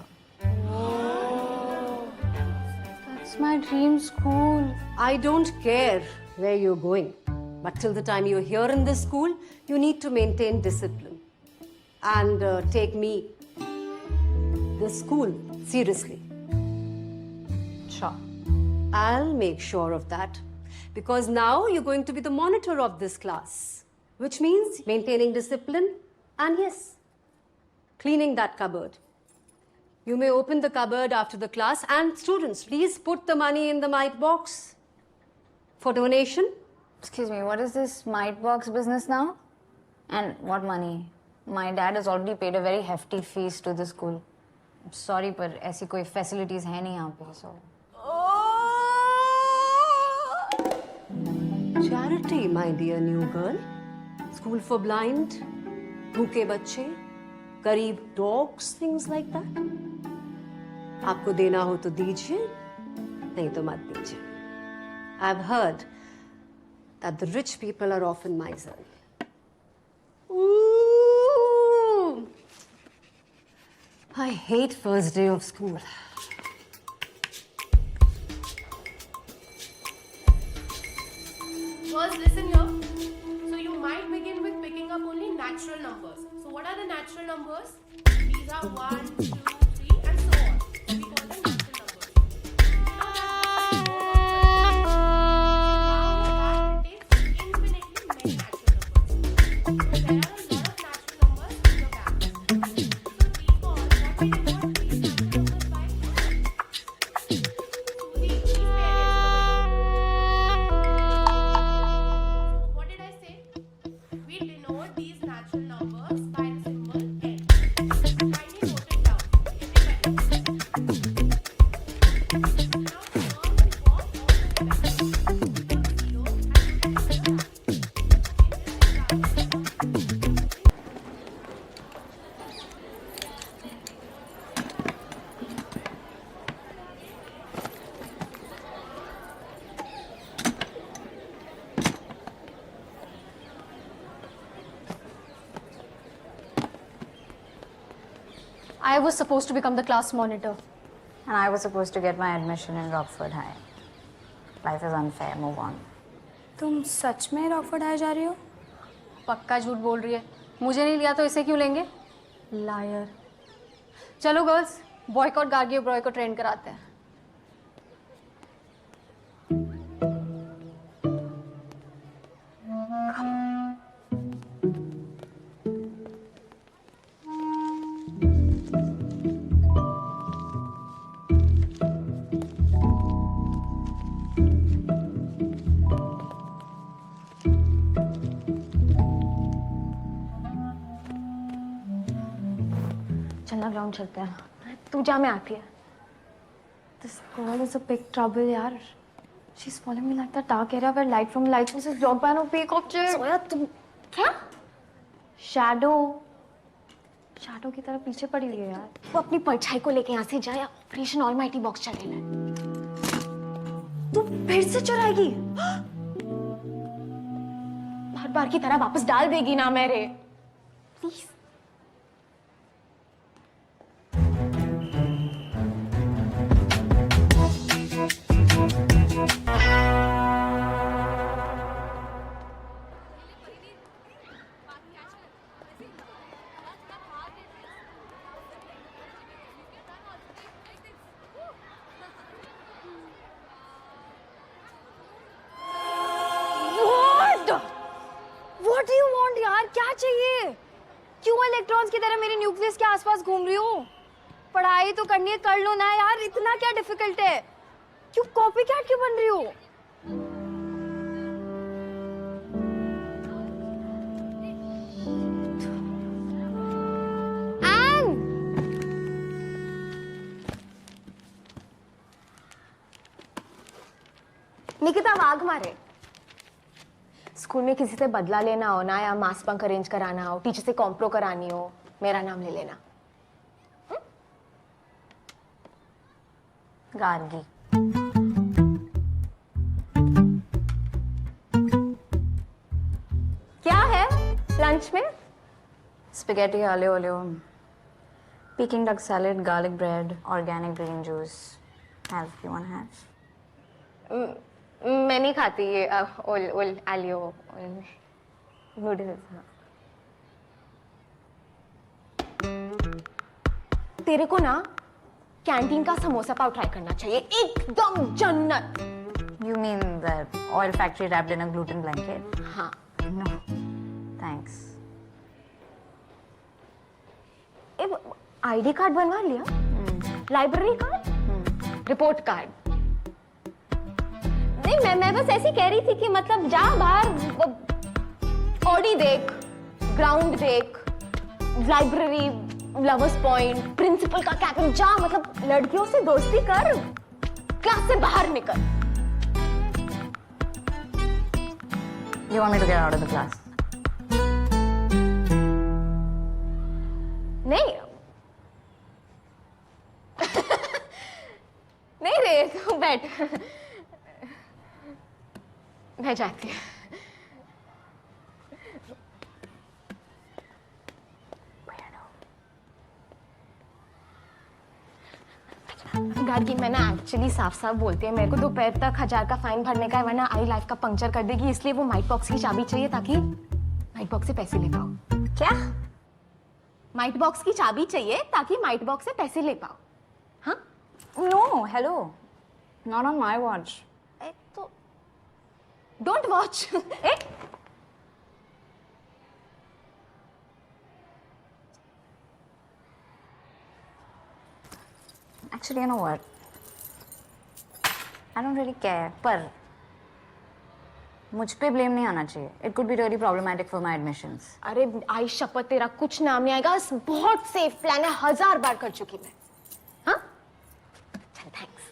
That's my dream school. I don't care where you're going, but till the time you're here in this school, you need to maintain discipline and take me, this school, seriously. Sure. I'll make sure of that because now you're going to be the monitor of this class, which means maintaining discipline and yes, cleaning that cupboard. You may open the cupboard after the class and students, please put the money in the mite box for donation. Excuse me, what is this mite box business now? And what money? My dad has already paid a very hefty fees to the school. I'm sorry, पर ऐसी कोई facilities है नहीं यहाँ पे, so. Charity, my dear new girl. School for blind, भूखे बच्चे, गरीब dogs, things like that. आपको देना हो तो दीजिए, नहीं तो मत दीजिए. I've heard that the rich people are often miserly. I hate first day of school. First, listen here. So you might begin with picking up only natural numbers. So what are the natural numbers? These are 1, 2, 3 and so on. We call them natural numbers. Now that it takes infinitely many natural numbers. So there are a lot of natural numbers in your bag. So recall what we did not these natural numbers by. So these what did I say? We denote these natural numbers by the symbol n. Kindly note it down. Everybody. Now turn and walk all the way back. Put 0 and put it in I was supposed to become the class monitor. And I was supposed to get my admission in Rockford High. Life is unfair, move on. तुम सच में Rockford high जा रही हो? पक्का झूठ बोल रही है। मुझे नहीं लिया तो इसे क्यों लेंगे? लायर। चलो गर्ल्स, बॉयकॉट गार्गी ओबरॉय को ट्रेन कराते हैं। चलना ग्राउंड चलते हैं। तू जा, मैं आती है। This girl is a big trouble, यार. She's following me like that dark area where light from lightness is blocked by no peak object. सोया तुम क्या? Shadow की तरह पीछे पड़ी हुई है यार. वो अपनी परछाई को लेके यहाँ से जाए, ऑपरेशन ऑलमाइटी बॉक्स चलेगा। तू फिर से चुराएगी? बार बार की तरह वापस डाल देगी ना मेरे। Please. What do you want यार? क्या चाहिए? क्यों इलेक्ट्रॉन्स की तरह मेरे न्यूक्लियस के आसपास घूम रही हो? पढ़ाई तो करनी है, कर लो ना यार, इतना क्या डिफिकल्ट है? क्यों कॉपीकैट क्यों बन रही हो? निकिता वाघ मारे। स्कूल में किसी से बदला लेना हो ना, या मास बंक अरेंज कराना हो, टीचर से कॉम्प्रो करानी हो, मेरा नाम ले लेना। गार्गी। क्या है लंच में? Spaghetti aglio olio, Peking duck salad, garlic bread, organic green juice. Have you want to have? मैं नहीं खाती ये ओल आलियो नूडल्स। तेरे को ना कैंटीन का समोसा पाव ट्राई करना चाहिए, एकदम जन्नत। You mean the oil factory wrapped in a gluten blanket? हाँ। No, thanks. आईडी कार्ड बनवा लिया? Library card? Report card? नहीं, मैं बस ऐसी कह रही थी कि मतलब जा बाहर, ऑडी देख, ग्राउंड देख, लाइब्रेरी, लवर्स पॉइंट, प्रिंसिपल का कैबिन, जा मतलब लड़कियों से दोस्ती कर, क्लास से बाहर निकल। You want me to get out of the class? नहीं नहीं रे, तू बैठ, मैं जाती हूँ। गार्गी मैंने एक्चुअली साफ साफ बोलती है, मेरे को दोपहर तक 1000 का फाइन भरने का है, वरना आई लाइफ का पंक्चर कर देगी, इसलिए वो माइट बॉक्स की चाबी चाहिए ताकि माइट बॉक्स से पैसे ले पाओ। क्या? माइट बॉक्स की चाबी चाहिए ताकि माइट बॉक्स से पैसे ले पाओ। हाँ? No, hello. Not on my watch. तो don't watch. Actually, you know what? I don't really care. पर मुझ पे ब्लेम नहीं आना चाहिए. It could be really problematic for my admissions. अरे आई शपथ तेरा कुछ नाम नहीं आएगा, बहुत सेफ प्लान है, 1000 बार कर चुकी मैं। हाँ? चल थैंक्स।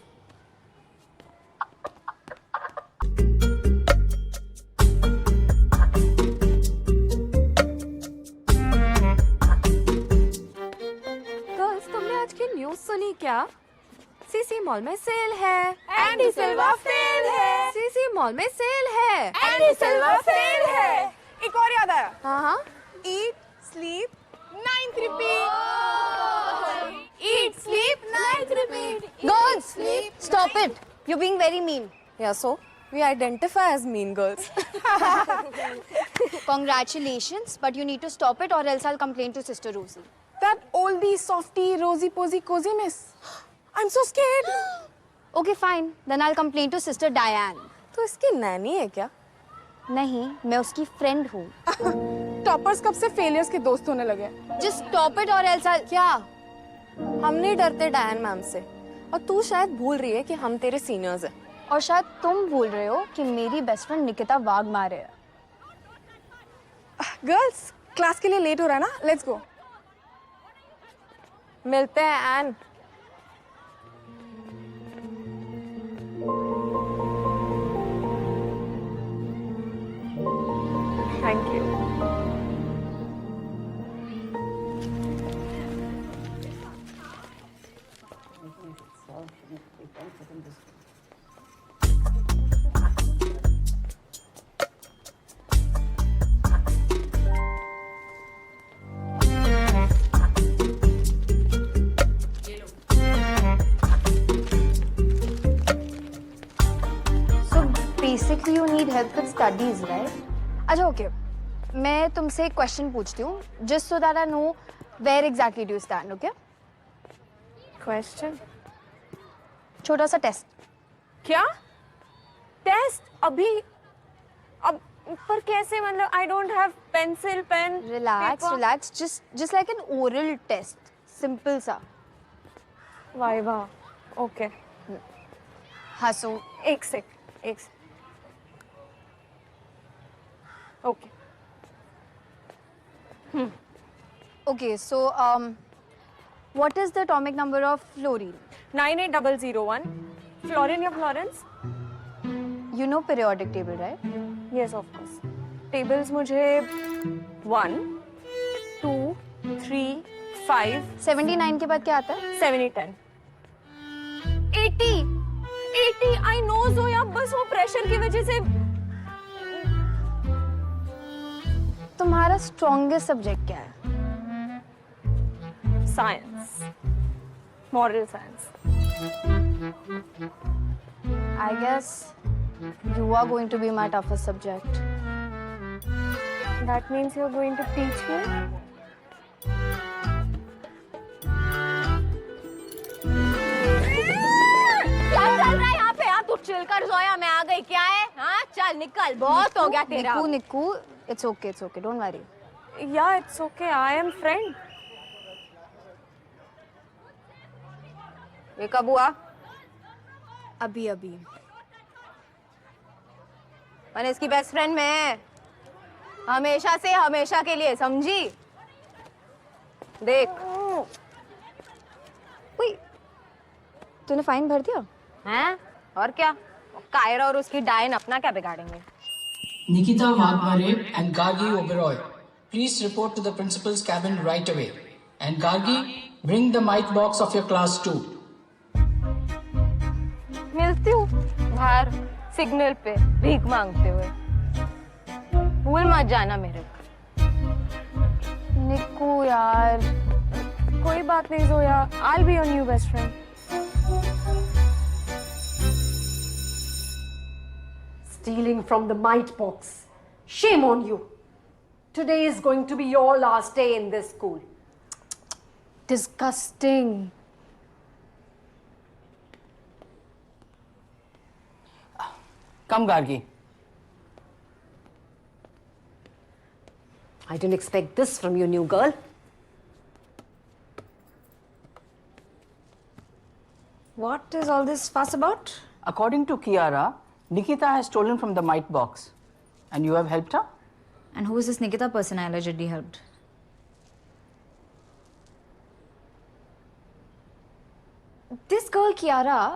गर्ल्स, तुमने आज की न्यूज़ सुनी क्या? सीसी मॉल में सेल है, एंडी सिल्वा फेल है। सीसी मॉल में सेल है, एंडी सिल्वा फेल है। एक और याद आया, हाँ, eat, sleep, 9th repeat. Eat, sleep, 9th repeat. Girls, stop it. You're being very mean. yeah, so we identify as mean girls. Congratulations, but you need to stop it or else I'll complain to Sister Rosie. That oldie, softie, rosy posy coziness. I'm so scared. Okay, fine. Then I'll complain to Sister Diane. तो इसकी नैनी है क्या? नहीं, मैं उसकी friend हूँ. Toppers कब से फेलियर्स के दोस्त होने लगे? Just stop it or else I'll... क्या? हम नहीं डरते डायन मैम से, और तू शायद भूल रही है कि हम तेरे सीनियर्स हैं। और शायद तुम भूल रहे हो कि मेरी बेस्ट फ्रेंड निकिता वाघमारे है. गर्ल्स, क्लास के लिए लेट हो रहा है ना, लेट्स गो। मिलते हैं एन। Thank you. So basically you need help with studies, right? अच्छा okay. मैं तुमसे एक क्वेश्चन पूछती हूँ, just so that I know where exactly do you stand, okay? Question? छोटा सा टेस्ट. क्या? टेस्ट? अभी? अब पर कैसे, मतलब I don't have pencil, pen, Relax, paper. relax. Just like an oral test. Simple सा. Viva, okay. हंसो. एक sec. Okay. Okay, so what is the atomic number of fluorine? 98001. Florin या Florence? You know periodic table, right? Yes, of course. Tables मुझे 1, 2, 3, 5, 79 के बाद क्या आता है? 7, 10. 80, I know ज़ोया, बस वो प्रेशर की वजह से। तुम्हारा स्ट्रॉन्गेस्ट सब्जेक्ट क्या है? Science, moral science. I guess you are going to be my toughest subject. That means you're going to teach me? क्या चल रहा है यहाँ पे? तू चिल कर ज़ोया, मैं आ गई। क्या है? हाँ चल निकल, बहुत हो गया तेरा। निकू, it's okay, don't worry. Yeah, it's okay. I am friend. ये कब हुआ? अभी मैंने इसकी बेस्ट फ्रेंड में हमेशा से हमेशा के लिए, समझी? देख। तूने फाइन भर दिया? हैं? और क्या? कायरा और उसकी डायन अपना क्या बिगाड़ेंगे? Nikita Vadmare and Gargi Oberoi, please report to the principal's cabin right away. And Gargi, bring the mite box of your class too. मिलती हूँ बाहर सिग्नल पे भीख मांगते हुए, भूल मत जाना मेरे को। निकू यार. कोई बात नहीं Zoya. I'll be your new best friend. stealing from the mite box. Shame on you. Today is going to be your last day in this school. Disgusting. Come, Gargi. I didn't expect this from you, new girl. What is all this fuss about? According to Kiara, Nikita has stolen from the mite box. And you have helped her? And who is this Nikita person I allegedly helped? This girl Kiara,